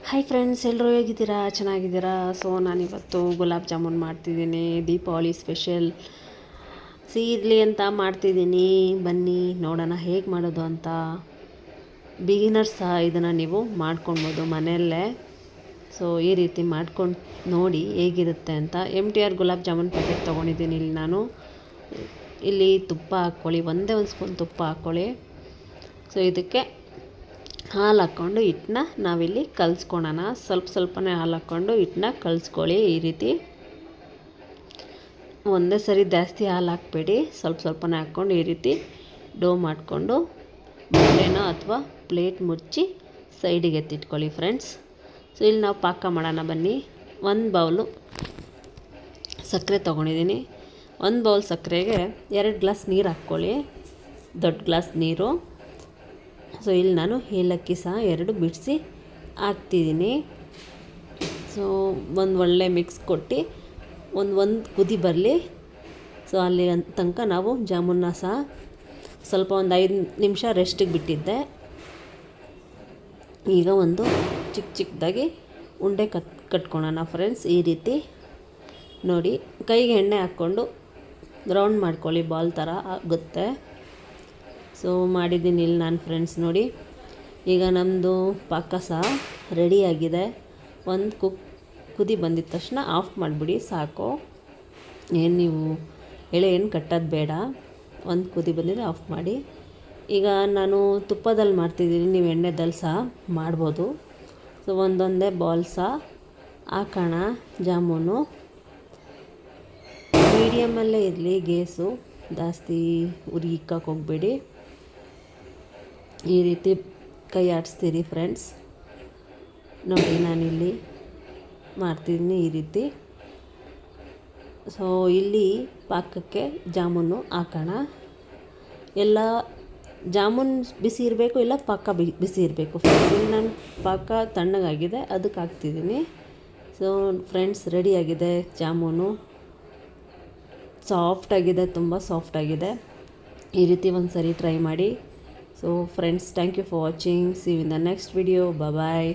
Hi friends, ಎಲ್ಲರೂ ಹೇಗಿದ್ದೀರಾ? ಚೆನ್ನಾಗಿದ್ದೀರಾ? ಸೊ ನಾನಿವತ್ತು ಗುಲಾಬ್ ಜಾಮೂನ್ ಮಾಡ್ತಿದ್ದೀನಿ. ದೀಪಾವಳಿ ಸ್ಪೆಷಲ್ ಇರಲಿ ಅಂತ ಮಾಡ್ತಿದ್ದೀನಿ. ಬನ್ನಿ ನೋಡೋಣ ಹೇಗೆ ಮಾಡೋದು ಅಂತ. ಬಿಗಿನರ್ಸ್ ಸಹ ಇದನ್ನು ನೀವು ಮಾಡ್ಕೊಳ್ಬೋದು ಮನೆಯಲ್ಲೇ. ಸೊ ಈ ರೀತಿ ಮಾಡ್ಕೊಂಡು ನೋಡಿ ಹೇಗಿರುತ್ತೆ ಅಂತ. MTR ಗುಲಾಬ್ ಜಾಮೂನ್ ಪ್ಯಾಕೆಟ್ ತೊಗೊಂಡಿದ್ದೀನಿ ಇಲ್ಲಿ ನಾನು. ಇಲ್ಲಿ ತುಪ್ಪ ಹಾಕ್ಕೊಳ್ಳಿ, ಒಂದೇ ಒಂದು ಸ್ಪೂನ್ ತುಪ್ಪ ಹಾಕ್ಕೊಳ್ಳಿ. ಸೊ ಇದಕ್ಕೆ ಹಾಲು ಹಾಕ್ಕೊಂಡು ಹಿಟ್ಟನ್ನ ನಾವಿಲ್ಲಿ ಕಲಿಸ್ಕೊಳೋಣ. ಸ್ವಲ್ಪನೇ ಹಾಲು ಹಾಕ್ಕೊಂಡು ಹಿಟ್ಟನ್ನ ಕಲಿಸ್ಕೊಳ್ಳಿ. ಈ ರೀತಿ ಒಂದೇ ಸರಿ ಜಾಸ್ತಿ ಹಾಲು ಹಾಕಬೇಡಿ, ಸ್ವಲ್ಪನೇ ಹಾಕ್ಕೊಂಡು ಈ ರೀತಿ ಡೋ ಮಾಡಿಕೊಂಡು ಬಟ್ಟೆನೋ ಅಥವಾ ಪ್ಲೇಟ್ ಮುಚ್ಚಿ ಸೈಡಿಗೆ ಎತ್ತಿಟ್ಕೊಳ್ಳಿ ಫ್ರೆಂಡ್ಸ್. ಸೊ ಇಲ್ಲಿ ನಾವು ಪಾಕ ಮಾಡೋಣ ಬನ್ನಿ. ಒಂದು ಬೌಲು ಸಕ್ಕರೆ ತೊಗೊಂಡಿದ್ದೀನಿ. ಒಂದು ಬೌಲ್ ಸಕ್ಕರೆಗೆ 2 ಗ್ಲಾಸ್ ನೀರು ಹಾಕ್ಕೊಳ್ಳಿ, ದೊಡ್ಡ ಗ್ಲಾಸ್ ನೀರು. ಸೊ ಇಲ್ಲಿ ನಾನು ಏಲಕ್ಕಿ ಸಹ 2 ಬಿಡಿಸಿ ಹಾಕ್ತಿದ್ದೀನಿ. ಸೊ ಒಂದು ಒಳ್ಳೆ ಮಿಕ್ಸ್ ಕೊಟ್ಟು ಒಂದು ಕುದಿ ಬರಲಿ. ಸೊ ಅಲ್ಲಿ ತನಕ ನಾವು ಜಾಮೂನ್ನ ಸಹ ಸ್ವಲ್ಪ ಒಂದು 5 ನಿಮಿಷ ರೆಸ್ಟಿಗೆ ಬಿಟ್ಟಿದ್ದೆ. ಈಗ ಒಂದು ಚಿಕ್ಕದಾಗಿ ಉಂಡೆ ಕಟ್ಕೊಳ್ಳೋಣ ಫ್ರೆಂಡ್ಸ್. ಈ ರೀತಿ ನೋಡಿ, ಕೈಗೆ ಎಣ್ಣೆ ಹಾಕ್ಕೊಂಡು ರೌಂಡ್ ಮಾಡ್ಕೊಳ್ಳಿ, ಬಾಲ್ ಥರ ಆಗುತ್ತೆ. ಸೊ ಮಾಡಿದ್ದೀನಿ ಇಲ್ಲಿ ನಾನು ಫ್ರೆಂಡ್ಸ್ ನೋಡಿ. ಈಗ ನಮ್ಮದು ಪಾಕ ಸಹ ರೆಡಿಯಾಗಿದೆ. ಒಂದು ಕುದಿ ಬಂದಿದ ತಕ್ಷಣ ಆಫ್ ಮಾಡಿಬಿಡಿ, ಸಾಕು. ನೀವು ಏನು ಕಟ್ಟೋದು ಬೇಡ. ಒಂದು ಕುದಿ ಬಂದಿದೆ ಆಫ್ ಮಾಡಿ. ಈಗ ನಾನು ತುಪ್ಪದಲ್ಲಿ ಮಾಡ್ತಿದ್ದೀನಿ, ನೀವು ಎಣ್ಣೆದಲ್ಲಿ ಸಹ ಮಾಡ್ಬೋದು. ಸೊ ಒಂದೊಂದೇ ಬಾಲ್ ಸಹ ಹಾಕೋಣ. ಜಾಮೂನು ಮೀಡಿಯಮಲ್ಲೇ ಇರಲಿ, ಗೇಸು ಜಾಸ್ತಿ ಉರಿ ಇಕ್ಕಕ್ಕೆ ಹೋಗಬೇಡಿ. ಈ ರೀತಿ ಕೈ ಆಡಿಸ್ತೀರಿ ಫ್ರೆಂಡ್ಸ್. ನೋಡಿ ನಾನಿಲ್ಲಿ ಮಾಡ್ತಿದ್ದೀನಿ ಈ ರೀತಿ. ಸೊ ಇಲ್ಲಿ ಪಾಕಕ್ಕೆ ಜಾಮೂನು ಹಾಕೋಣ. ಎಲ್ಲ ಜಾಮೂನ್ ಬಿಸಿ ಇರಬೇಕು, ಇಲ್ಲ ಪಾಕ ಬಿಸಿ ಇರಬೇಕು ಫ್ರೆಂಡ್ಸ್. ಇಲ್ಲಿ ನಾನು ಪಾಕ ತಣ್ಣಗಾಗಿದೆ, ಅದಕ್ಕೆ ಹಾಕ್ತಿದ್ದೀನಿ. ಸೊ ಫ್ರೆಂಡ್ಸ್ ರೆಡಿಯಾಗಿದೆ ಜಾಮೂನು. ಸಾಫ್ಟಾಗಿದೆ, ತುಂಬ ಸಾಫ್ಟಾಗಿದೆ. ಈ ರೀತಿ ಒಂದು ಸರಿ ಟ್ರೈ ಮಾಡಿ. So friends, thank you for watching. See you in the next video. Bye bye.